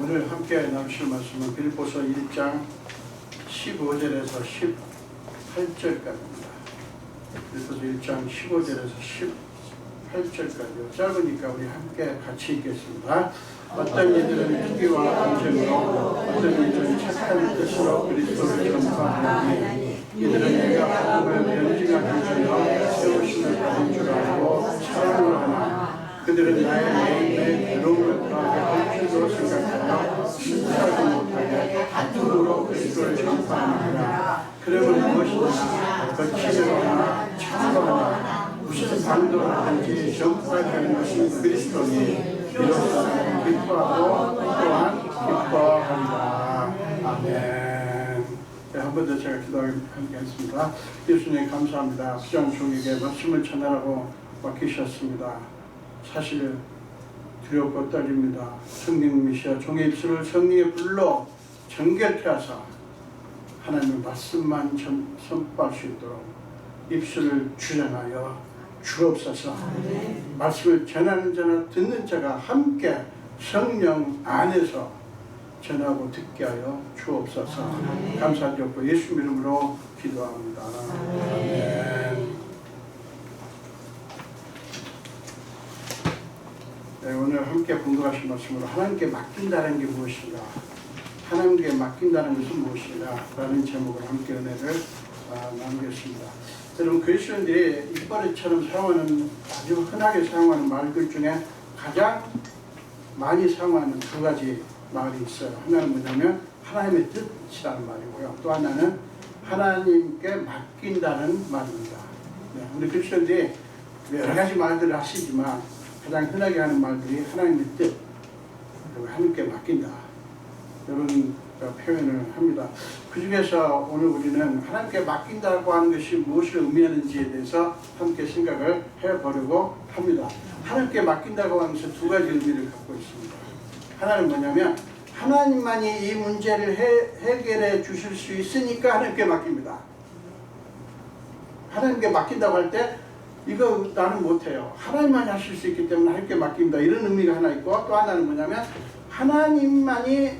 오늘 함께 나누실 말씀은 빌립보서 1장 15절에서 18절까지입니다. 빌립보서 1장 15절에서 18절까지요. 짧으니까 우리 함께 같이 읽겠습니다. 어떤 이들은 투기와 언쟁으로, 어떤 이들은 착한 뜻으로 그리스도를 전파하니 이들은 내가 복음을 변증하기 위하여 세우심을 받은 줄 알고 사랑을 하나 그들은 나의 괴로움을 더하게 할 줄로 생각하여 신뢰하지 못하게 다툼으로 그리스도를 전파하느니라. 그러면 무엇이냐? 거칠을 하나 참고하나 무슨 방도를 하든지 전파하는 것이 그리스도니 비로소 기뻐하고 또한 기뻐한다. 아멘. 네, 한 번 더 제가 기도하겠습니다. 예수님 감사합니다. 수장 종에게 말씀을 전하라고 맡기셨습니다. 사실 두렵고 떨립니다. 성령님이시여 종의 입술을 성령의 불로 정결케 하사 하나님의 말씀만 선포할 수 있도록 입술을 주장하여 주옵소서. 말씀을 전하는 자나 듣는 자가 함께 성령 안에서 전하고 듣게 하여 주옵소서. 감사드렸고 예수 이름으로 기도합니다. 아멘. 네, 오늘 함께 공부하실 말씀으로 하나님께 맡긴다는 게 무엇인가, 하나님께 맡긴다는 것은 무엇인가 라는 제목으로 함께 은혜를 나누겠습니다. 여러분, 그리스도인들이 입버릇처럼 사용하는, 아주 흔하게 사용하는 말들 중에 가장 많이 사용하는 두 가지 말이 있어요. 하나는 뭐냐면 하나님의 뜻이라는 말이고요. 또 하나는 하나님께 맡긴다는 말입니다. 네, 우리 그리스도인들이 여러 가지 말들을 하시지만 가장 흔하게 하는 말들이 하나님의 뜻, 그리고 하나님께 맡긴다, 이런 표현을 합니다. 그 중에서 오늘 우리는 하나님께 맡긴다고 하는 것이 무엇을 의미하는지에 대해서 함께 생각을 해보려고 합니다. 하나님께 맡긴다고 하는 것은 두 가지 의미를 갖고 있습니다. 하나는 뭐냐면 하나님만이 이 문제를 해결해 주실 수 있으니까 하나님께 맡깁니다. 하나님께 맡긴다고 할 때 이거 나는 못해요, 하나님만이 하실 수 있기 때문에 하나님께 맡깁니다, 이런 의미가 하나 있고, 또 하나는 뭐냐면 하나님만이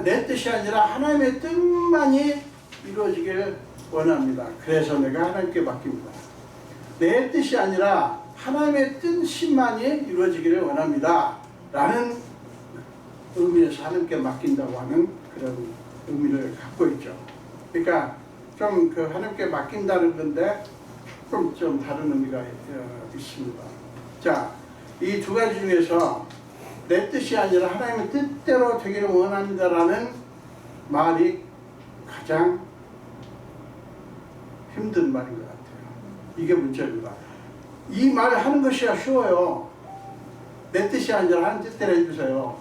내 뜻이 아니라 하나님의 뜻만이 이루어지기를 원합니다. 그래서 내가 하나님께 맡깁니다. 내 뜻이 아니라 하나님의 뜻만이 이루어지기를 원합니다 라는 의미에서 하나님께 맡긴다고 하는 그런 의미를 갖고 있죠. 그러니까 좀 그 하나님께 맡긴다는 건데 좀 다른 의미가 있습니다. 자, 이 두 가지 중에서 내 뜻이 아니라 하나님의 뜻대로 되기를 원합니다라는 말이 가장 힘든 말인 것 같아요. 이게 문제입니다. 이 말을 하는 것이야 쉬워요. 내 뜻이 아니라 하나님 뜻대로 해주세요.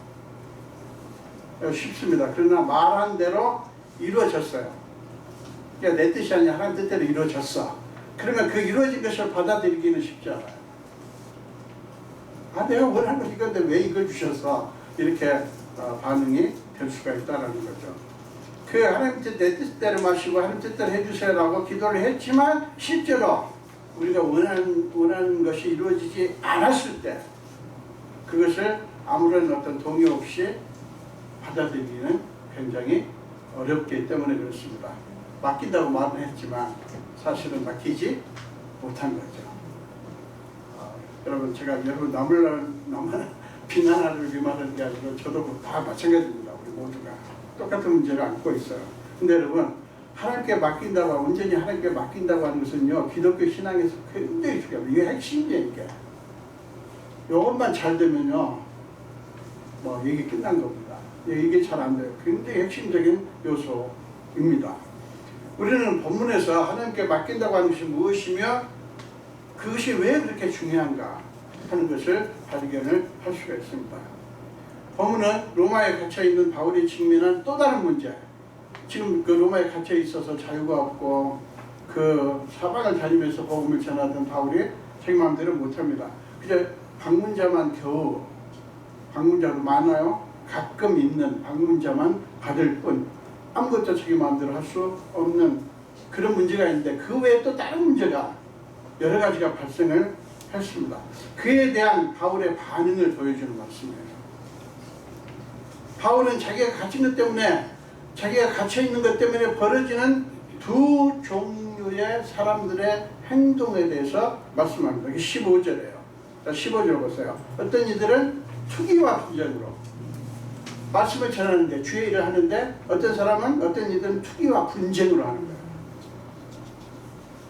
쉽습니다. 그러나 말한 대로 이루어졌어요. 그러니까 내 뜻이 아니라 하나님 뜻대로 이루어졌어. 그러면 그 이루어진 것을 받아들이기는 쉽지 않아요. 아, 내가 원하는 건 이건데 왜 이걸 주셔서 이렇게 반응이 될 수가 있다는 거죠. 그 하나님 뜻, 내 뜻대로 마시고 하나님 뜻대로 해주세요 라고 기도를 했지만 실제로 우리가 원하는 것이 이루어지지 않았을 때 그것을 아무런 어떤 동의 없이 받아들이기는 굉장히 어렵기 때문에 그렇습니다. 맡긴다고 말은 했지만 사실은 맡기지 못한 거죠. 여러분, 제가 여러분 나만 비난하는 말하는 게 아니라 저도 다 마찬가지입니다. 우리 모두가 똑같은 문제를 안고 있어요. 근데 여러분, 하나님께 맡긴다고, 온전히 하나님께 맡긴다고 하는 것은요, 기독교 신앙에서 굉장히 중요해요. 이게 핵심이니까. 이것만 잘 되면요, 뭐 얘기 끝난 겁니다. 이게 잘 안 돼요. 굉장히 핵심적인 요소입니다. 우리는 본문에서 하나님께 맡긴다고 하는 것이 무엇이며 그것이 왜 그렇게 중요한가 하는 것을 발견을 할 수가 있습니다. 본문은 로마에 갇혀있는 바울이 직면한 또 다른 문제, 지금 그 로마에 갇혀 있어서 자유가 없고 그 사방을 다니면서 복음을 전하던 바울이 자기 마음대로 못합니다. 그저 방문자만 겨우, 방문자도 많아요. 가끔 있는 방문자만 받을 뿐 아무것도 자기 마음대로 할 수 없는 그런 문제가 있는데 그 외에 또 다른 문제가 여러 가지가 발생을 했습니다. 그에 대한 바울의 반응을 보여주는 말씀이에요. 바울은 자기가 갇힌 것 때문에, 자기가 갇혀있는 것 때문에 벌어지는 두 종류의 사람들의 행동에 대해서 말씀합니다. 이게 15절이에요. 자, 15절 보세요. 어떤 이들은 투기와 분쟁으로 말씀을 전하는데, 주의 일을 하는데, 어떤 사람은, 어떤 이들은 투기와 분쟁으로 하는 거예요.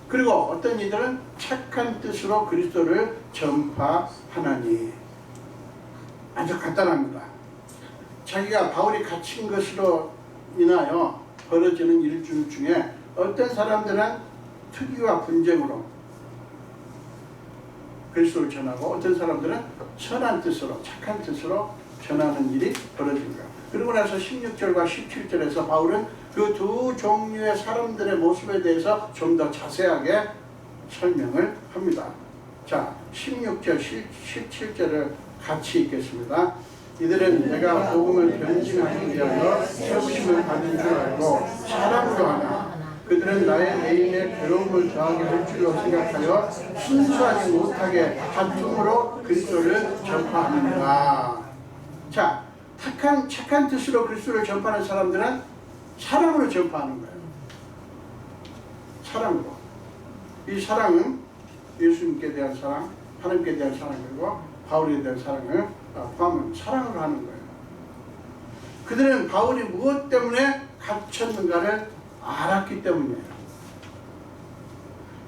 그리고 어떤 이들은 착한 뜻으로 그리스도를 전파하나니. 아주 간단합니다. 자기가 바울이 갇힌 것으로 인하여 벌어지는 일 중에 어떤 사람들은 투기와 분쟁으로 그리스도를 전하고, 어떤 사람들은 선한 뜻으로, 착한 뜻으로 전하는 일이 벌어진 거예요. 그리고 나서 16절과 17절에서 바울은 그 두 종류의 사람들의 모습에 대해서 좀 더 자세하게 설명을 합니다. 자, 16절, 17절을 같이 읽겠습니다. 이들은 내가 복음을 변증하기 위하여 세우심을 받은 줄 알고 사랑으로 하나, 그들은 나의 애인의 괴로움을 더하게 할 줄로 생각하여 순수하지 못하게 다툼으로 그리스도를 전파합니다. 자, 착한 뜻으로 그리스도를 전파하는 사람들은 사랑으로 전파하는 거예요. 사랑으로. 이 사랑은 예수님께 대한 사랑, 하나님께 대한 사랑이고 바울에 대한 사랑을 포함한 사랑으로 하는 거예요. 그들은 바울이 무엇 때문에 갇혔는가를 알았기 때문이에요.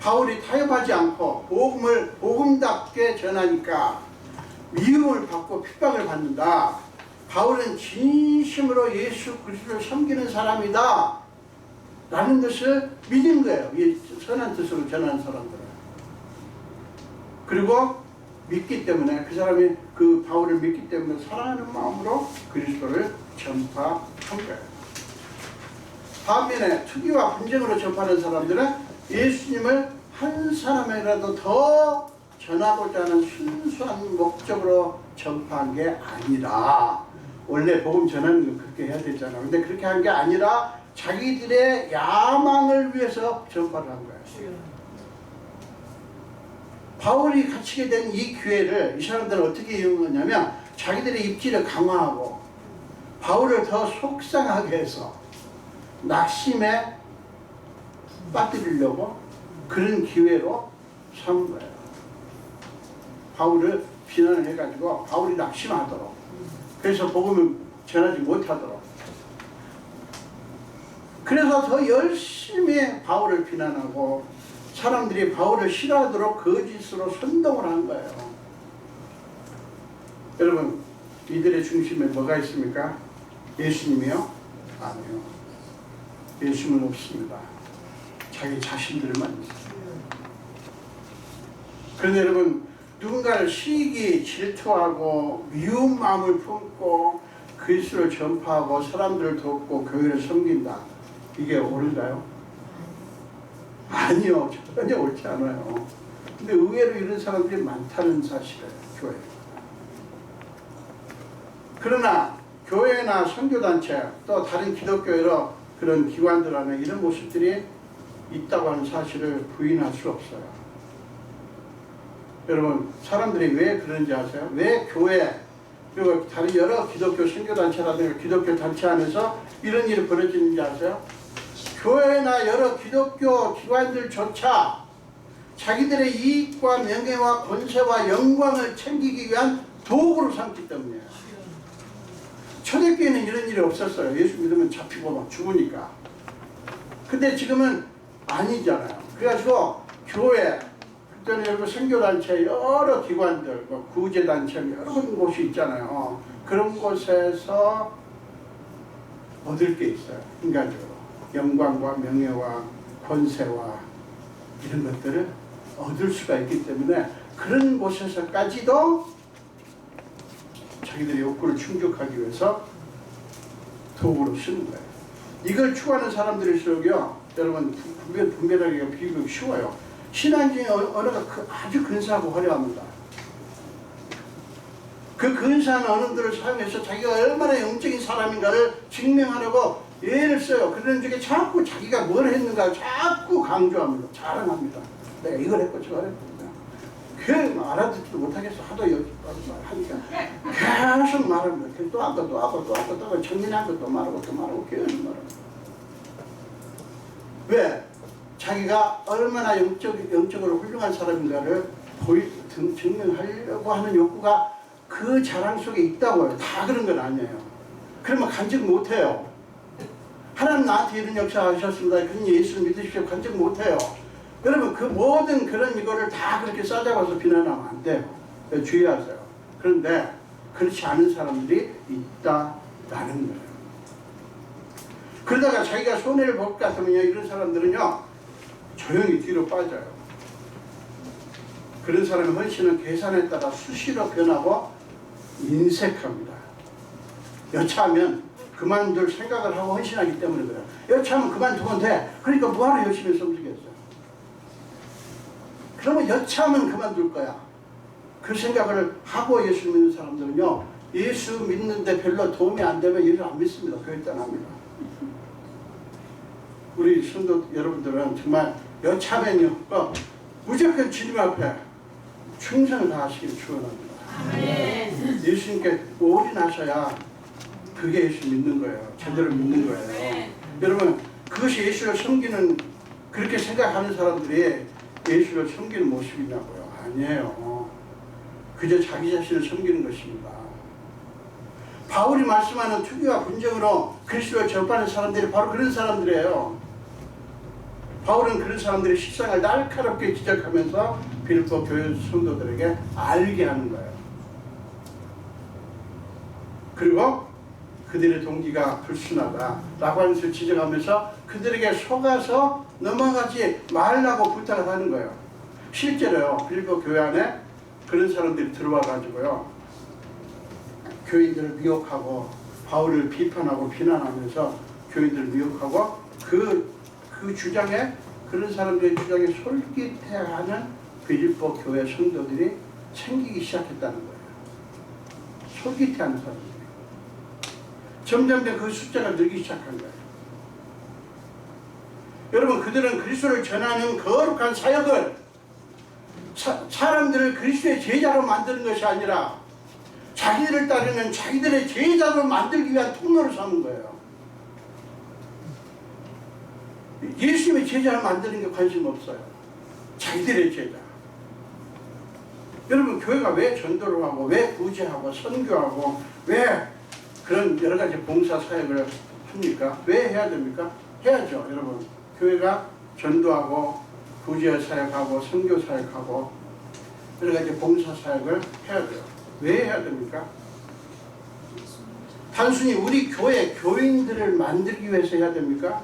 바울이 타협하지 않고 복음을 복음답게 전하니까 미움을 받고 핍박을 받는다. 바울은 진심으로 예수 그리스도를 섬기는 사람이다 라는 것을 믿은 거예요. 이 선한 뜻으로 전하는 사람들은. 그리고 믿기 때문에, 그 사람이 그 바울을 믿기 때문에 사랑하는 마음으로 그리스도를 전파한 거예요. 반면에 투기와 분쟁으로 전파하는 사람들은 예수님을 한 사람이라도 더 전하고자 하는 순수한 목적으로 전파한 게 아니라, 원래 복음 전하는 건 그렇게 해야 되잖아. 근데 그렇게 한 게 아니라 자기들의 야망을 위해서 전파를 한 거예요. 바울이 갇히게 된 이 기회를 이 사람들은 어떻게 이용하냐면, 자기들의 입지를 강화하고 바울을 더 속상하게 해서 낙심에 빠뜨리려고 그런 기회로 삼은 거예요. 바울을 비난을 해가지고 바울이 낙심하도록, 그래서 복음을 전하지 못하도록, 그래서 더 열심히 바울을 비난하고 사람들이 바울을 싫어하도록 거짓으로 선동을 한 거예요. 여러분, 이들의 중심에 뭐가 있습니까? 예수님이요? 아니요. 예수님은 없습니다. 자기 자신들만 있어요. 그런데 여러분, 누군가를 시기, 질투하고 미운 마음을 품고 그리스도를 전파하고 사람들을 돕고 교회를 섬긴다. 이게 옳은가요? 아니요. 전혀 옳지 않아요. 근데 의외로 이런 사람들이 많다는 사실이에요. 교회. 그러나 교회나 선교단체, 또 다른 기독교 여러 그런 기관들 안에 이런 모습들이 있다고 하는 사실을 부인할 수 없어요. 여러분, 사람들이 왜 그런지 아세요? 왜 교회, 그리고 다른 여러 기독교 선교단체라든가 기독교 단체 안에서 이런 일이 벌어지는지 아세요? 교회나 여러 기독교 기관들조차 자기들의 이익과 명예와 권세와 영광을 챙기기 위한 도구로 삼기 때문이에요. 초대교회는 이런 일이 없었어요. 예수 믿으면 잡히고 막 죽으니까. 근데 지금은 아니잖아요. 그래가지고 교회, 그때는 여러분 선교단체 여러 기관들, 구제단체 여러 곳이 있잖아요. 그런 곳에서 얻을 게 있어요. 인간적으로. 영광과 명예와 권세와 이런 것들을 얻을 수가 있기 때문에 그런 곳에서까지도 자기들의 욕구를 충족하기 위해서 도구로 쓰는 거예요. 이걸 추구하는 사람들일수록요, 여러분 분별하기가 비교가 쉬워요. 신앙적인 언어가 아주 근사하고 화려합니다. 그 근사한 언어들을 사용해서 자기가 얼마나 영적인 사람인가를 증명하려고 예를 써요. 그런 중에 자꾸 자기가 뭘 했는가 자꾸 강조합니다. 자랑합니다. 내가 이걸 했고 저걸 했고. 알아듣지도 못하겠어. 하도 하니까 계속 말하는 거야. 또 하고 또 하고 또 하고 또 정리한 것도 말하고 또 말하고 계속 말하고. 왜? 자기가 얼마나 영적으로 훌륭한 사람인가를 증명하려고 하는 욕구가 그 자랑 속에 있다고요. 다 그런 건 아니에요. 그러면 간증 못해요. 하나님 나한테 이런 역사 하셨습니다. 그러니 예수를 믿으십시오. 간증 못해요. 여러분 그 모든 그런 이거를 다 그렇게 싸잡아서 비난하면 안 돼요. 주의하세요. 그런데 그렇지 않은 사람들이 있다라는 거예요. 그러다가 자기가 손해를 볼 것 같으면요, 이런 사람들은요 조용히 뒤로 빠져요. 그런 사람의 헌신은 계산에 따라 수시로 변하고 인색합니다. 여차하면 그만둘 생각을 하고 헌신하기 때문에 그래요. 여차하면 그만두면 돼. 그러니까 뭐하러 열심히 섬기겠어요. 그러면 여차하면 그만둘 거야. 그 생각을 하고 예수 믿는 사람들은요, 예수 믿는데 별로 도움이 안 되면 예수 안 믿습니다. 교회 떠납니다. 우리 성도 여러분들은 정말 여차하면요, 무조건 주님 앞에 충성을 다하시길 축원합니다. 예수님께 올인하셔야 그게 예수 믿는 거예요. 제대로 믿는 거예요. 여러분 그것이 예수를 섬기는, 그렇게 생각하는 사람들이 예수를 섬기는 모습이냐고요? 아니에요. 그저 자기 자신을 섬기는 것입니다. 바울이 말씀하는 투기와 분쟁으로 그리스도를 전파하는 사람들이 바로 그런 사람들이에요. 바울은 그런 사람들의 실상을 날카롭게 지적하면서 빌립보 교회 성도들에게 알게 하는 거예요. 그리고 그들의 동기가 불순하다라고 하면서 지적하면서 그들에게 속아서 넘어가지 말라고 부탁을 하는 거예요. 실제로요, 빌립보 교회 안에 그런 사람들이 들어와 가지고요, 교인들을 미혹하고 바울을 비판하고 비난하면서 교인들을 미혹하고 그 주장에, 그런 사람들의 주장에 솔깃해하는 빌립보 교회 성도들이 생기기 시작했다는 거예요. 솔깃해하는 사람들. 점점 그 숫자가 늘기 시작한 거예요. 여러분 그들은 그리스도를 전하는 거룩한 사역을 사람들을 그리스도의 제자로 만드는 것이 아니라 자기들을 따르는 자기들의 제자로 만들기 위한 통로를 삼는 거예요. 예수님의 제자를 만드는 게 관심 없어요. 자기들의 제자. 여러분 교회가 왜 전도를 하고 왜 구제하고 선교하고 왜 그런 여러 가지 봉사 사역을 합니까? 왜 해야 됩니까? 해야죠. 여러분 교회가 전도하고 구제 사역하고 선교 사역하고 여러 가지 봉사 사역을 해야 돼요. 왜 해야 됩니까? 단순히 우리 교회 교인들을 만들기 위해서 해야 됩니까?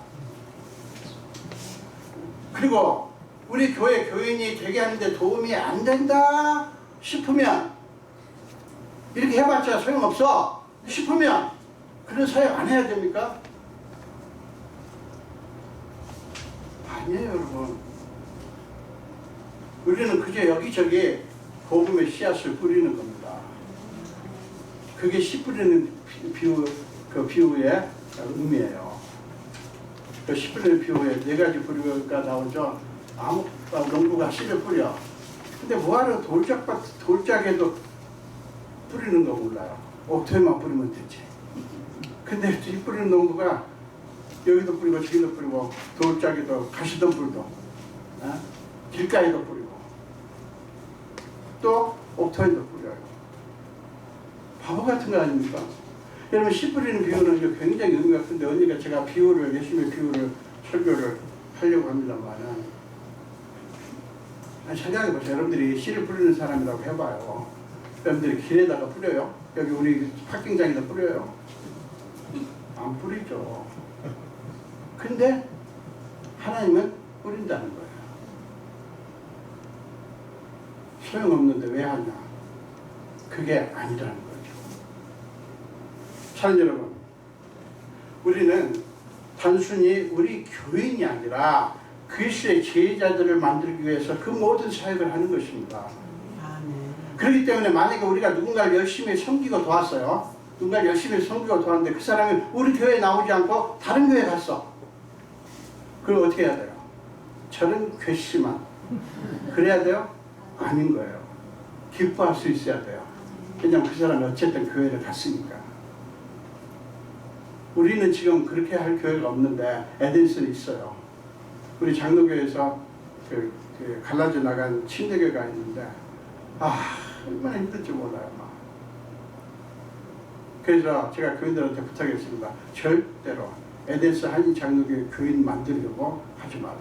그리고 우리 교회 교인이 되게 하는데 도움이 안 된다 싶으면, 이렇게 해봤자 소용없어 싶으면 그런 사역 안 해야 됩니까? 아니에요, 여러분. 우리는 그저 여기저기 복음의 씨앗을 뿌리는 겁니다. 그게 씨 뿌리는 비유의 의미예요. 그 씨 뿌리는 비유에 네 가지 부류가 나오죠. 농부가 씨를 뿌려. 근데 뭐하러 돌짝에도 뿌리는 거 몰라요. 옥토에만 뿌리면 되지. 근데 이 뿌리는 농부가 여기도 뿌리고 저기도 뿌리고 돌짝에도 가시덤불도 길가에도 뿌리고 또 옥토에도 뿌려요. 바보 같은 거 아닙니까? 여러분 씨 뿌리는 비유는 굉장히 의미가 큰데, 언니가 제가 예수님의 비유를 설교를 하려고 합니다만, 생각해보세요. 여러분들이 씨를 뿌리는 사람이라고 해봐요. 여러분들이 길에다가 뿌려요? 여기 우리 파킹장에다 뿌려요? 안 뿌리죠. 근데 하나님은 뿌린다는 거예요. 소용없는데 왜 하냐? 그게 아니라는 거죠. 사랑 여러분, 우리는 단순히 우리 교인이 아니라 그리스도의 제자들을 만들기 위해서 그 모든 사역을 하는 것입니다. 그렇기 때문에 만약에 우리가 누군가를 열심히 섬기고 도왔어요. 누군가를 열심히 섬기고 도왔는데 그 사람이 우리 교회에 나오지 않고 다른 교회에 갔어. 그럼 어떻게 해야 돼요? 저는 괘씸한 그래야 돼요? 아닌 거예요. 기뻐할 수 있어야 돼요. 왜냐하면 그 사람이 어쨌든 교회를 갔으니까. 우리는 지금 그렇게 할 교회가 없는데 에덴스는 있어요. 우리 장로교에서 그 갈라져 나간 침례교회가 있는데 얼마나 힘들지 몰라요. 그래서 제가 교인들한테 부탁했습니다. 절대로 에덴스 한인 장로교회 교인 만들려고 하지 마라.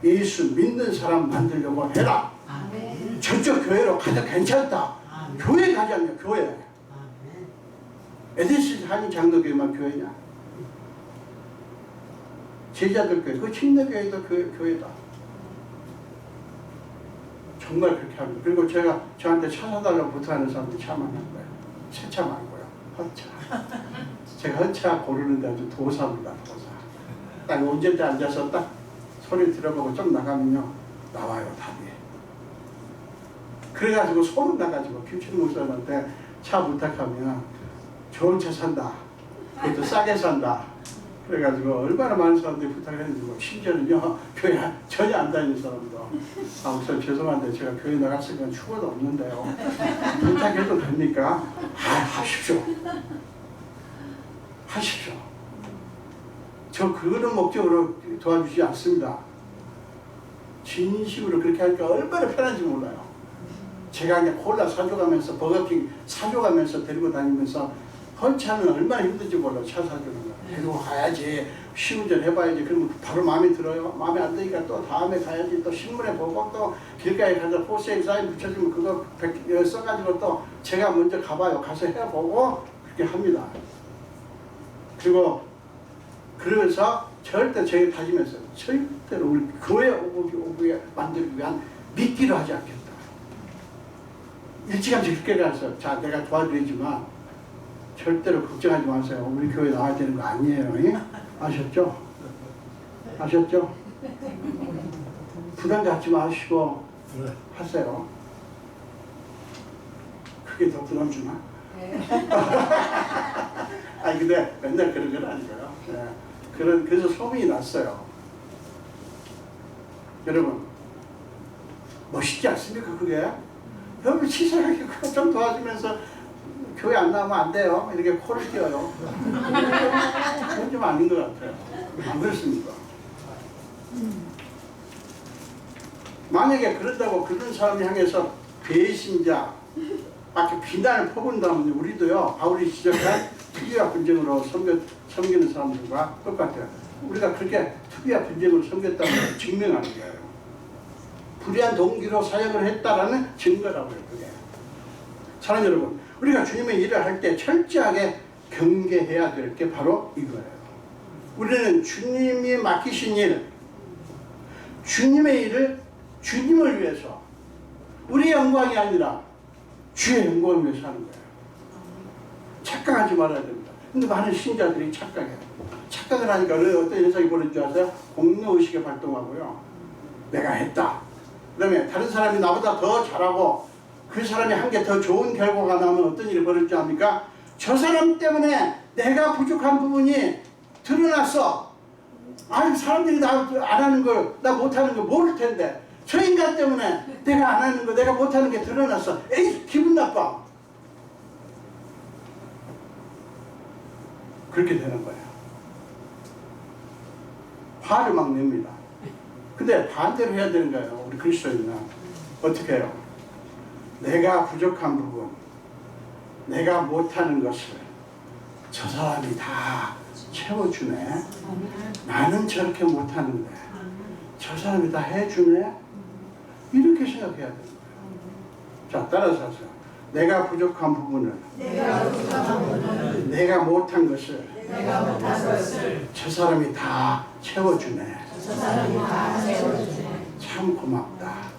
예수 믿는 사람 만들려고 해라. 아멘. 저쪽 교회로 가도 괜찮다. 아멘. 교회 가지 않냐, 교회. 아멘. 에덴스 한인 장로교회만 교회냐? 제자들 교회, 그 침례교회도 교회다. 정말 그렇게 합니다. 그리고 제가 저한테 차 사달라고 부탁하는 사람들이 차 많은 거예요. 새 차 많고요. 헛차. 제가 헛차 고르는데 아주 도사입니다. 도사. 딱 운전대 앉아서 딱 소리 들어보고 좀 나가면요. 나와요. 답이. 그래가지고 소문 나가지고 김춘 목사님한테 차 부탁하면 좋은 차 산다. 그것도 싸게 산다. 그래가지고 얼마나 많은 사람들이 부탁을 했는지 뭐 심지어는요. 교회 전혀 안 다니는 사람도 우선 죄송한데 제가 교회 나갔으니까 추고도 없는데요. 부탁해도 됩니까? 하십시오. 하십시오. 저 그런 목적으로 도와주지 않습니다. 진심으로 그렇게 하니까 얼마나 편한지 몰라요. 제가 그냥 콜라 사줘가면서 버거킹 사줘가면서 데리고 다니면서 헌차는 얼마나 힘든지 몰라요. 차 사주는 거. 데리고 가야지. 시운전 해봐야지. 그러면 바로 마음에 들어요. 마음에 안 드니까 또 다음에 가야지. 또 신문에 보고 또 길가에 가서 포스에 사인 붙여주면 그거 써가지고 또 제가 먼저 가봐요. 가서 해보고 그렇게 합니다. 그리고 그러면서 절대 저희 다짐했어요. 절대로 우리 교회 오부에 만들기 위한 믿기로 하지 않겠다. 일찌감치 그렇게 가서 자 내가 도와드리지만 절대로 걱정하지 마세요. 우리 교회 나와야 되는 거 아니에요. 예? 아셨죠? 아셨죠? 부담 갖지 마시고 하세요. 그게 더 부담 주나? 아니 근데 맨날 그런 건 아니고요. 네. 그래서 소문이 났어요. 여러분 멋있지 않습니까 그게? 여러분 치사하게 좀 도와주면서 교회 안 나오면 안 돼요. 이렇게 코를 띄어요. 그건 좀 아닌 것 같아요. 안 그렇습니까? 만약에 그런다고 그런 사람을 향해서 배신자, 밖에 비난을 퍼붓는다면 우리도요, 바울이 지적한 특유와 분쟁으로 섬기는 사람들과 똑같아요. 우리가 그렇게 특유와 분쟁으로 섬겼다는 걸 증명하는 거예요. 불의한 동기로 사역을 했다라는 증거라고요, 그게. 사랑하는 여러분, 우리가 주님의 일을 할 때 철저하게 경계해야 될 게 바로 이거예요. 우리는 주님이 맡기신 일, 주님의 일을 주님을 위해서, 우리의 영광이 아니라 주의 영광을 위해서 하는 거예요. 착각하지 말아야 됩니다. 근데 많은 신자들이 착각해요. 착각을 하니까 어떤 현상이 벌어진 줄 아세요? 공로의식이 발동하고요. 내가 했다. 그 다음에 다른 사람이 나보다 더 잘하고 그 사람이 한 게 더 좋은 결과가 나오면 어떤 일이 벌어질 줄 압니까? 저 사람 때문에 내가 부족한 부분이 드러났어. 아니 사람들이 나 안 하는 걸, 나 못하는 걸 모를 텐데 저 인간 때문에 내가 안 하는 거, 내가 못하는 게 드러났어. 에이 기분 나빠. 그렇게 되는 거예요. 화를 막 냅니다. 근데 반대로 해야 되는 거예요. 우리 그리스도인은 어떻게 해요? 내가 부족한 부분, 내가 못하는 것을 저 사람이 다 채워주네. 나는 저렇게 못하는데 저 사람이 다 해주네. 이렇게 생각해야 되는 거예요. 자, 따라서 하세요. 내가 부족한 부분을, 내가 못한 것을, 저 사람이 다 채워주네. 참 고맙다.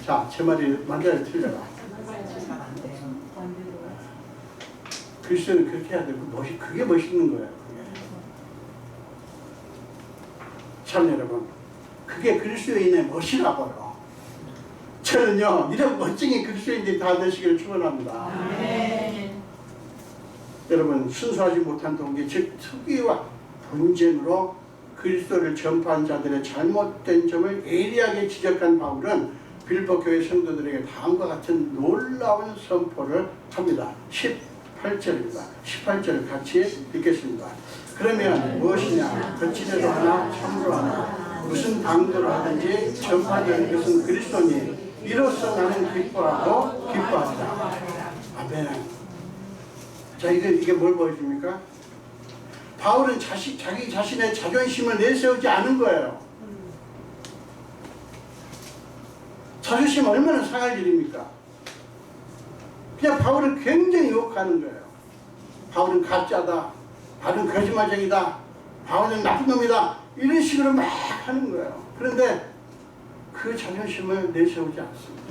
자, 제 말이 맞아요, 틀려요? 그리스도는 그렇게 해야 되고, 그게 멋있는 거예요. 그게. 참 여러분, 그게 그리스도인의 멋이라고요. 저는요, 이런 멋쟁이 그리스도인들이 다 되시기를 축원합니다. 여러분, 순수하지 못한 동기, 즉 특위와 분쟁으로 그리스도를 전파한 자들의 잘못된 점을 예리하게 지적한 바울은 빌립보 교회 성도들에게 다음과 같은 놀라운 선포를 합니다. 18절입니다. 18절을 같이 읽겠습니다. 그러면 무엇이냐? 거칠어도 하나 참으로 하나 무슨 방도로 하든지 전파되는 것은 그리스도니 이로써 나는 기뻐하고 기뻐한다. 아멘. 자, 이게 뭘 보여줍니까? 바울은 자기 자신의 자존심을 내세우지 않은 거예요. 자존심 얼마나 상할 일입니까? 그냥 바울을 굉장히 욕하는 거예요. 바울은 가짜다. 바울은 거짓말쟁이다. 바울은 나쁜 놈이다. 이런 식으로 막 하는 거예요. 그런데 그 자존심을 내세우지 않습니다.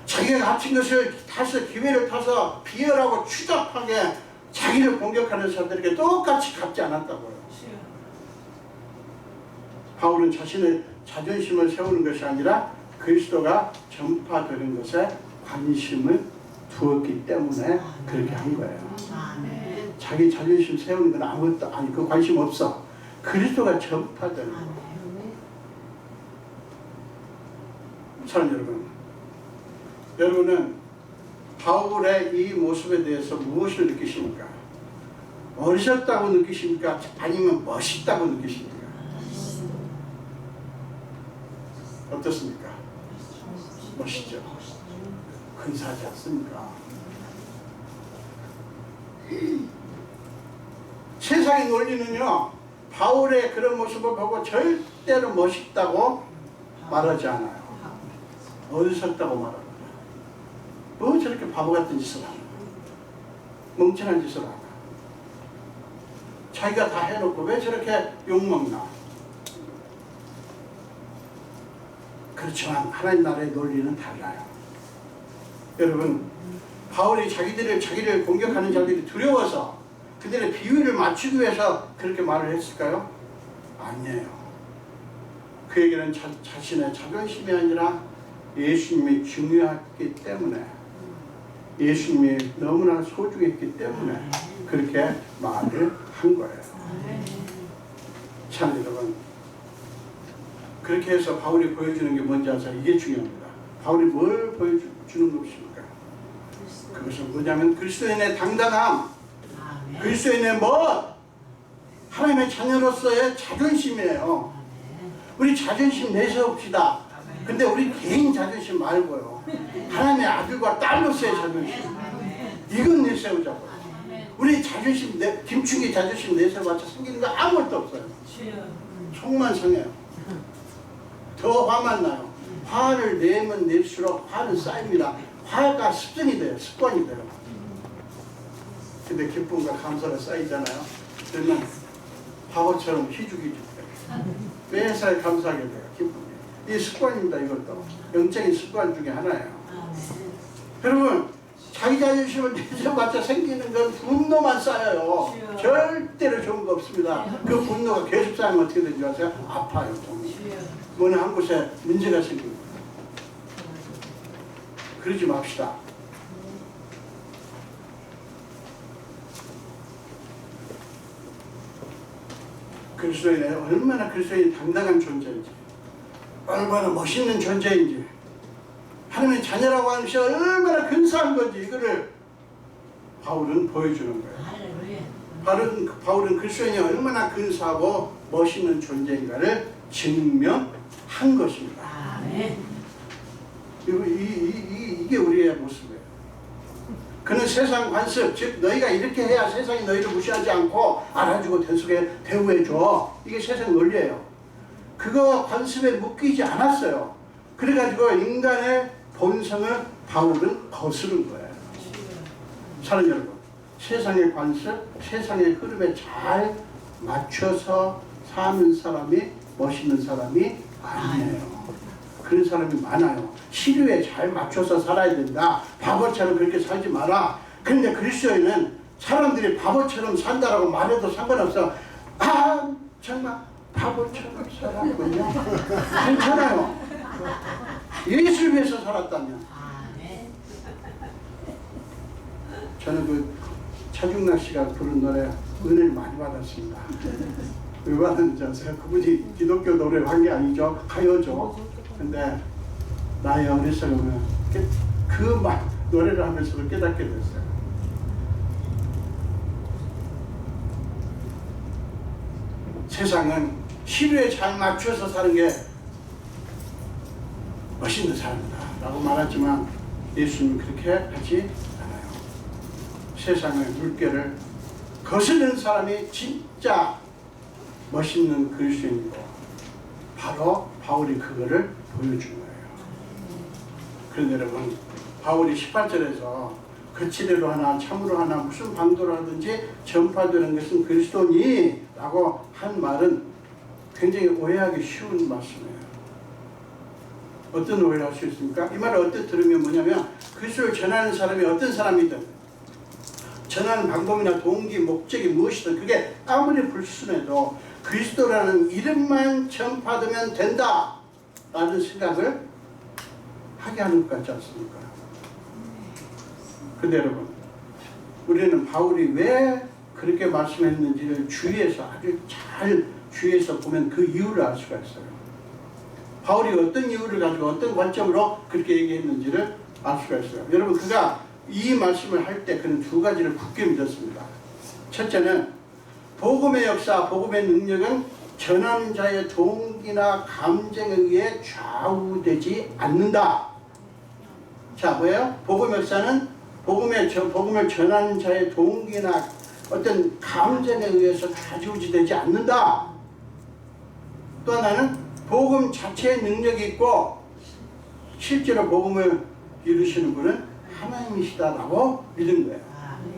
자기가 갇힌 것을 타서 기회를 타서 비열하고 추잡하게 자기를 공격하는 사람들에게 똑같이 갚지 않았다고요. 바울은 자신의 자존심을 세우는 것이 아니라 그리스도가 전파되는 것에 관심을 두었기 때문에 그렇게 한 거예요. 자기 자존심 세우는 건 아무것도 아니, 그 관심 없어. 그리스도가 전파되는 거예요. 사랑하는 여러분은 바울의 이 모습에 대해서 무엇을 느끼십니까? 어리석다고 느끼십니까? 아니면 멋있다고 느끼십니까? 어떻습니까? 멋있죠? 근사하지 않습니까? 세상의 논리는요, 바울의 그런 모습을 보고 절대로 멋있다고 말하지 않아요. 어리석다고 말합니다. 뭐 저렇게 바보 같은 짓을 하나? 멍청한 짓을 하나? 자기가 다 해놓고 왜 저렇게 욕먹나? 그렇지만 하나님 나라의 논리는 달라요. 여러분, 바울이 자기를 공격하는 자들이 두려워서 그들의 비위를 맞추기 위해서 그렇게 말을 했을까요? 아니에요. 그에게는 자신의 자존심이 아니라 예수님이 중요했기 때문에, 예수님이 너무나 소중했기 때문에 그렇게 말을 한 거예요. 참 여러분, 그렇게 해서 바울이 보여주는 게 뭔지 아세요? 이게 중요합니다. 바울이 뭘 보여주는 것입니까? 그것은 뭐냐면 그리스도인의 당당함, 그리스도인의 하나님의 자녀로서의 자존심이에요. 우리 자존심 내세웁시다. 근데 우리 개인 자존심 말고요, 하나님의 아들과 딸로서의 자존심, 이건 내세우자고요. 우리 자존심, 김충기 자존심 내세워봤자 생기는 거 아무것도 없어요. 속만 상해요. 더 화만 나요. 화를 내면 낼수록 화는 쌓입니다. 화가 습관이 돼요. 습관이 돼요. 근데 기쁨과 감사가 쌓이잖아요. 그러면 바보처럼 희죽희죽 돼요. 매사에 감사하게 돼요. 기쁨이. 이 습관입니다. 이것도 영적인 습관 중에 하나예요. 여러분, 자기 자존심을 내세워봤자 생기는 건 분노만 쌓여요. 절대로 좋은 거 없습니다. 그 분노가 계속 쌓이면 어떻게 되는지 아세요? 아파요. 어느 한 곳에 문제가 생깁니다. 그러지 맙시다. 그리스도인이 얼마나 그리스도인이 당당한 존재인지, 얼마나 멋있는 존재인지, 하나님의 자녀라고 하는 것이 얼마나 근사한 건지, 이거를 바울은 보여주는 거예요. 바울은 그리스도인이 얼마나 근사하고 멋있는 존재인가를 증명한 것입니다. 이게 우리의 모습이에요. 그는 세상 관습, 즉 너희가 이렇게 해야 세상이 너희를 무시하지 않고 알아주고 대우해줘. 이게 세상 논리예요. 그거 관습에 묶이지 않았어요. 그래가지고 인간의 본성을 바울은 거스른 거예요. 사랑하는 여러분, 세상의 관습, 세상의 흐름에 잘 맞춰서 사는 사람이 멋있는 사람이 아니에요. 그런 사람이 많아요. 시류에 잘 맞춰서 살아야 된다. 바보처럼 그렇게 살지 마라. 그런데 그리스도인은 사람들이 바보처럼 산다라고 말해도 상관없어. 아, 정말 바보처럼 살았군요. 괜찮아요. 예수를 위해서 살았다면. 저는 그 차중락 씨가 부른 노래 은혜를 많이 받았습니다. 왜 받았는지 아세요? 그분이 기독교 노래를 한 게 아니죠. 가요죠. 근데 나의 어리석음은 그 노래를 하면서도 깨닫게 됐어요. 세상은 시류에 잘 맞춰서 사는 게 멋있는 삶이다 라고 말하지만 예수님은 그렇게 하지 않아요. 세상의 물결을 거스르는 사람이 진짜 멋있는 그리스도인이고 바로 바울이 그거를 보여준 거예요. 그런데 여러분, 바울이 18절에서 거칠애로 하나 참으로 하나 무슨 방도로 하든지 전파되는 것은 그리스도니 라고 한 말은 굉장히 오해하기 쉬운 말씀이에요. 어떤 오해를 할 수 있습니까? 이 말을 어떻게 들으면 뭐냐면 그리스도를 전하는 사람이 어떤 사람이든 전하는 방법이나 동기, 목적이 무엇이든 그게 아무리 불순해도 그리스도라는 이름만 전파되면 된다 라는 생각을 하게 하는 것 같지 않습니까? 근데 여러분, 우리는 바울이 왜 그렇게 말씀했는지를 주위에서 아주 잘 주위에서 보면 그 이유를 알 수가 있어요. 바울이 어떤 이유를 가지고 어떤 관점으로 그렇게 얘기했는지를 알 수가 있어요. 여러분, 그가 이 말씀을 할 때 그는 두 가지를 굳게 믿었습니다. 첫째는 복음의 역사, 복음의 능력은 전하는 자의 동기나 감정에 의해 좌우되지 않는다. 자, 뭐예요? 복음의 역사는 복음을 전하는 자의 동기나 어떤 감정에 의해서 좌지우지되지 않는다. 또 하나는 복음 자체의 능력이 있고 실제로 복음을 이루시는 분은 하나님이시다라고 믿은 거예요.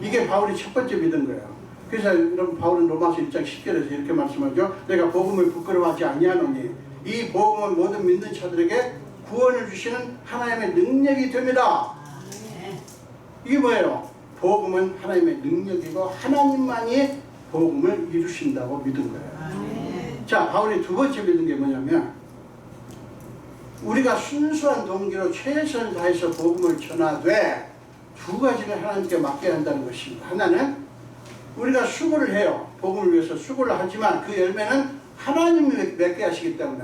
이게 바울이 첫 번째 믿은 거예요. 그래서 여러분, 바울은 로마서 1장 10절에서 이렇게 말씀하죠. 내가 복음을 부끄러워하지 아니하노니 이 복음은 모든 믿는 자들에게 구원을 주시는 하나님의 능력이 됩니다. 이게 뭐예요? 복음은 하나님의 능력이고 하나님만이 복음을 이루신다고 믿은 거예요. 자, 바울이 두 번째 믿은 게 뭐냐면 우리가 순수한 동기로 최선을 다해서 복음을 전하되 두 가지를 하나님께 맡겨야 한다는 것입니다. 하나는 우리가 수고를 해요. 복음을 위해서 수고를 하지만 그 열매는 하나님이 맺게 하시기 때문에.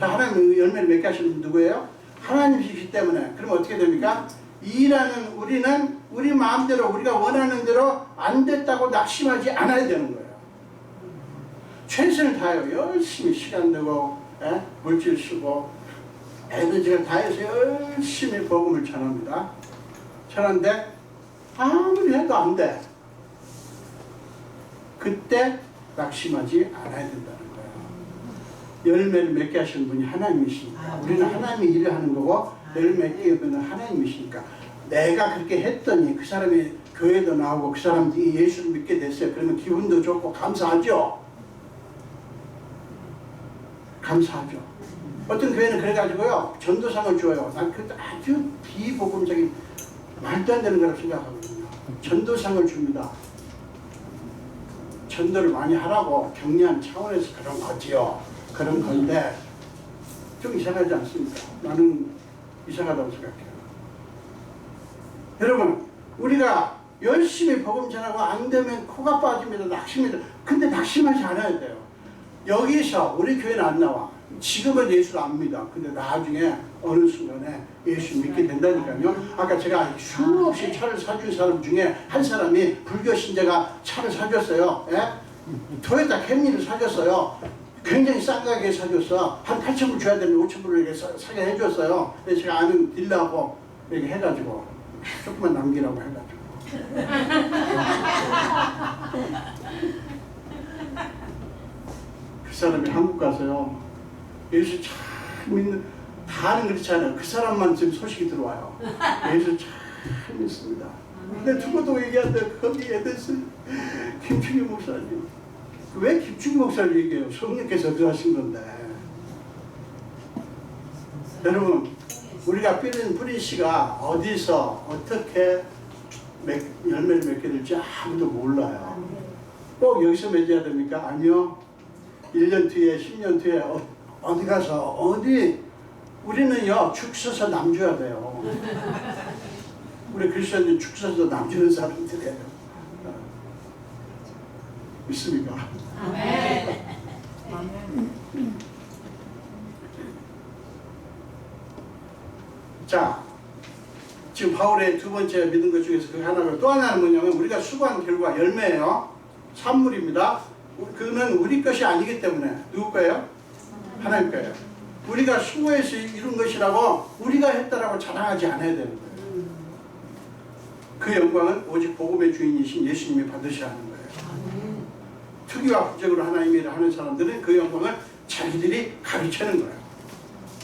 자, 하나님 열매를 맺게 하시는 분 누구예요? 하나님이시기 때문에. 그럼 어떻게 됩니까? 일하는 우리는 우리 마음대로 우리가 원하는 대로 안 됐다고 낙심하지 않아야 되는 거예요. 최선을 다해요. 열심히 시간 내고 물질 쓰고 에너지를 다해서 열심히 복음을 전합니다. 전하는데 아무리 해도 안 돼. 그때 낙심하지 않아야 된다는 거예요. 열매를 맺게 하시는 분이 하나님이시니까. 우리는 하나님이 일을 하는 거고 열매 맺게 하는 하나님이시니까. 내가 그렇게 했더니 그 사람이 교회도 나오고 그 사람이 예수를 믿게 됐어요. 그러면 기분도 좋고 감사하죠. 감사하죠. 어떤 교회는 그래가지고요 전도상을 줘요. 난 그것도 아주 비복음적인 말도 안 되는 거라고 생각하거든요. 전도상을 줍니다. 전도를 많이 하라고 격려한 차원에서 그런 거지요. 그런 건데 좀 이상하지 않습니까? 나는 이상하다고 생각해요. 여러분, 우리가 열심히 복음 전하고 안 되면 코가 빠집니다. 낙심입니다. 근데 낙심하지 않아야 돼요. 여기서 우리 교회는 안 나와. 지금은 예수를 안 믿어. 근데 나중에 어느 순간에 예수 믿게 된다니까요. 아까 제가 수없이 차를 사준 사람 중에 한 사람이 불교 신자가 차를 사줬어요. 토요타 캠리를 사줬어요. 굉장히 싼 가격에 사줬어. 한 8,000불 줘야 되는데 5,000불을 이렇게 사게 해줬어요. 그래서 제가 아는 딜러하고 이렇게 해가지고 조금만 남기라고 해가지고. 그 사람이 한국 가서요. 예수 참 믿는, 다는 그렇지 않아요. 그 사람만 지금 소식이 들어와요. 예수 참 믿습니다. 근데 누구도 얘기하는데 거기 에덴스 김충기 목사님. 왜 김충기 목사를 얘기해요? 성령께서 그러신 건데. 여러분, 우리가 뿌린 씨가 어디서 어떻게 열매를 맺게 될지 아무도 몰라요. 꼭 여기서 맺어야 됩니까? 아니요. 1년 뒤에 10년 뒤에 어디 가서 우리는요 죽 서서 남 줘야 돼요. 우리 그리스도인들 죽 서서 남 주는 사람들이에요. 믿습니까? 아멘. 지금 바울의 두 번째 믿은 것 중에서 그 하나고, 또 하나는 뭐냐면 우리가 수고한 결과 열매예요. 산물입니다. 그는 우리 것이 아니기 때문에 누구 거예요? 하나님 거예요. 우리가 수고해서 이룬 것이라고 우리가 했다라고 자랑하지 않아야 되는 거예요. 그 영광은 오직 복음의 주인이신 예수님이 받으셔야 하는 거예요. 특유와 부적으로 하나님 일을 하는 사람들은 그 영광을 자기들이 가르치는 거예요.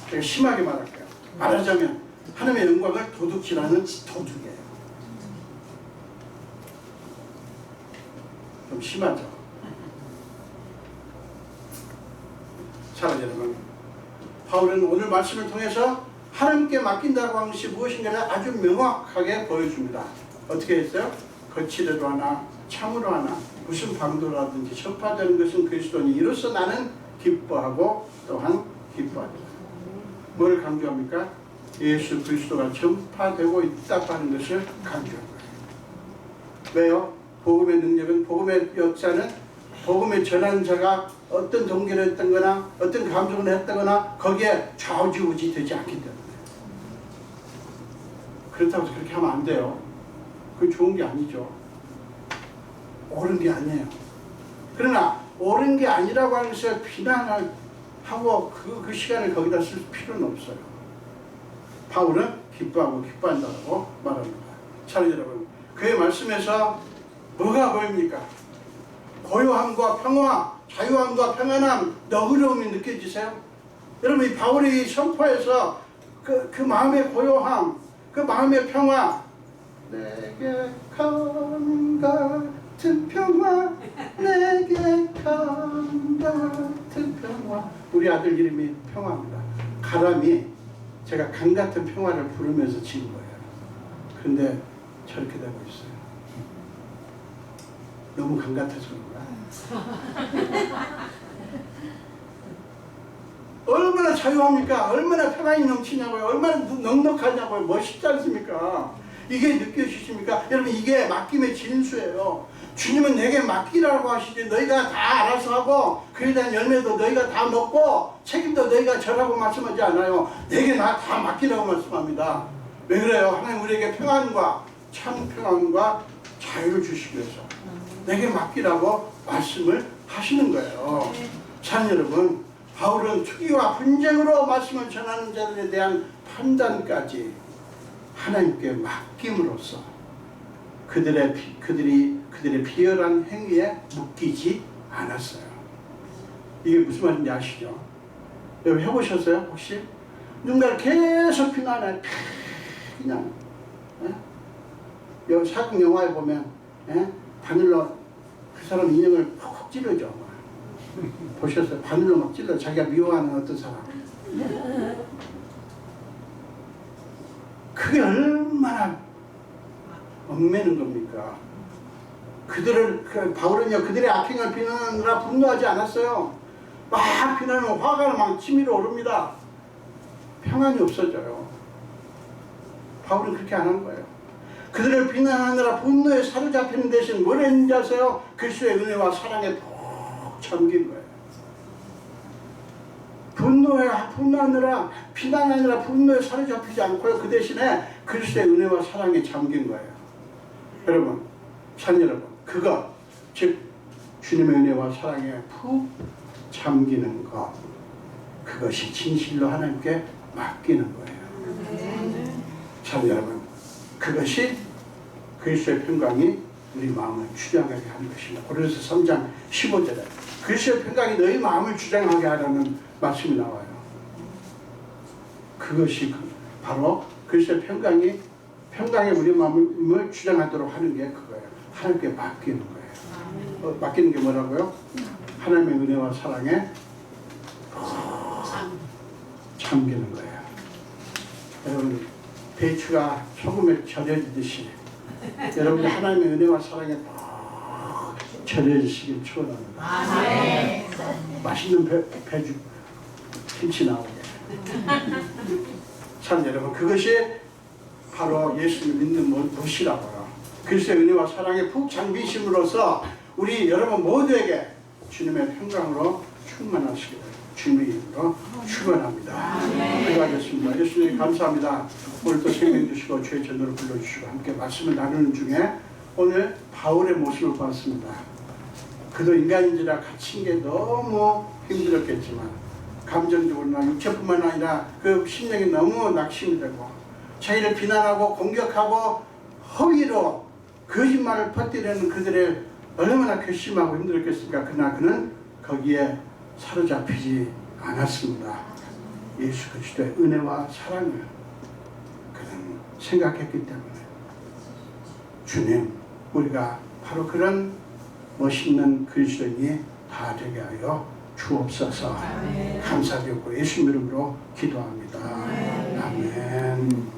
제가 심하게 말할게요. 말하자면 하나님의 영광을 도둑질하는 도둑이에요. 좀 심하죠. 사랑하는 여러분, 바울은 오늘 말씀을 통해서 하나님께 맡긴다고 하는 것이 무엇인가를 아주 명확하게 보여줍니다. 어떻게 했어요? 거칠어도 하나 참으로 하나 무슨 방도라든지 전파되는 것은 그리스도니 이로써 나는 기뻐하고 또한 기뻐하리라. 뭐를 강조합니까? 예수 그리스도가 전파되고 있다고 하는 것을 강조한 거예요. 왜요? 복음의 능력은, 복음의 역사는 복음의 전환자가 어떤 동기를 했던 거나 어떤 감정을 했다거나 거기에 좌우지우지 되지 않기 때문에. 그렇다고 해서 그렇게 하면 안 돼요. 그건 좋은 게 아니죠. 옳은 게 아니에요. 그러나 옳은 게 아니라고 하는 것을 비난을 하고 그 시간을 거기다 쓸 필요는 없어요. 바울은 기뻐하고 기뻐한다고 말합니다. 자, 여러분, 그의 말씀에서 뭐가 보입니까? 고요함과 평화, 자유함과 평안함, 너그러움이 느껴지세요? 여러분, 이 바울이 선포해서 그 마음의 고요함, 그 마음의 평화, 내게 감 같은 평화, 내게 감 같은 평화. 우리 아들 이름이 평화입니다. 가람이 제가 강 같은 평화를 부르면서 지은 거예요. 그런데 저렇게 되고 있어요. 너무 강 같아서 그런가? 얼마나 자유합니까? 얼마나 평안이 넘치냐고요? 얼마나 넉넉하냐고요? 멋있지 않습니까? 이게 느껴지십니까? 여러분, 이게 맡김의 진수예요. 주님은 내게 맡기라고 하시지 너희가 다 알아서 하고 그에 대한 열매도 너희가 다 먹고 책임도 너희가 져라고 말씀하지 않아요. 내게 다 맡기라고 말씀합니다. 왜 그래요? 하나님 우리에게 평안과 참 평안과 자유를 주시기 위해서 내게 맡기라고 말씀을 하시는 거예요. 참 여러분, 바울은 투기와 분쟁으로 말씀을 전하는 자들에 대한 판단까지 하나님께 맡김으로써 그들의 비열한 행위에 묶이지 않았어요. 이게 무슨 말인지 아시죠? 여러분 해보셨어요? 혹시? 누군가를 계속 비난해. 그냥 사극 영화에 보면 바늘로 그 사람 인형을 푹 찌르죠. 보셨어요? 바늘로 막 찔러 자기가 미워하는 어떤 사람. 그게 얼마나 얽매는 겁니까? 바울은요, 그들의 악행을 비난하느라 분노하지 않았어요. 막 비난하면 화가 막 치밀어 오릅니다. 평안이 없어져요. 바울은 그렇게 안 한 거예요. 그들을 비난하느라 분노에 사로잡히는 대신 뭘 했는지 아세요? 그리스도의 은혜와 사랑에 푹 잠긴 거예요. 분노하느라 비난하느라 분노에 사로잡히지 않고요. 그 대신에 그리스도의 은혜와 사랑에 잠긴 거예요. 여러분, 산 여러분, 그것 즉 주님의 은혜와 사랑에 푹 잠기는 것, 그것이 진실로 하나님께 맡기는 거예요. 산 여러분, 그것이 그리스도의 평강이 우리 마음을 주장하게 하는 것입니다. 고린도서 3장 15절에 그리스도의 평강이 너희 마음을 주장하게 하라는 말씀이 나와요. 그것이 바로 그리스도의 평강이 우리 마음을 주장하도록 하는 게 그거예요. 하나님께 맡기는 거예요. 맡기는 게 뭐라고요? 하나님의 은혜와 사랑에 잠기는 거예요. 여러분, 배추가 소금에 절여지듯이 여러분들 하나님의 은혜와 사랑에 절여지시길 축원합니다. 네. 맛있는 배주 김치 나오게. 참 여러분, 그것이 바로 예수를 믿는 것이라고요. 그리스도의 은혜와 사랑에 푹 잠기심으로써 우리 여러분 모두에게 주님의 평강으로 충만하시기를 주님의 이름으로 축원합니다. 기도하겠습니다. 예수님 감사합니다. 오늘 또 생명 주시고 주의 전도를 불러주시고 함께 말씀을 나누는 중에 오늘 바울의 모습을 봤습니다. 그도 인간인지라 갇힌 게 너무 힘들었겠지만 감정적으로나 육체뿐만 아니라 그 심령이 너무 낙심이 되고 자기를 비난하고 공격하고 허위로 거짓말을 퍼뜨리는 그들의 얼마나 괘씸하고 힘들었겠습니까? 그러나 그는 거기에 사로잡히지 않았습니다. 예수 그리스도의 은혜와 사랑을 그는 생각했기 때문에 주님, 우리가 바로 그런 멋있는 그리스도인이 다 되게 하여 주옵소서. 감사드리고 예수 이름으로 기도합니다. 아멘.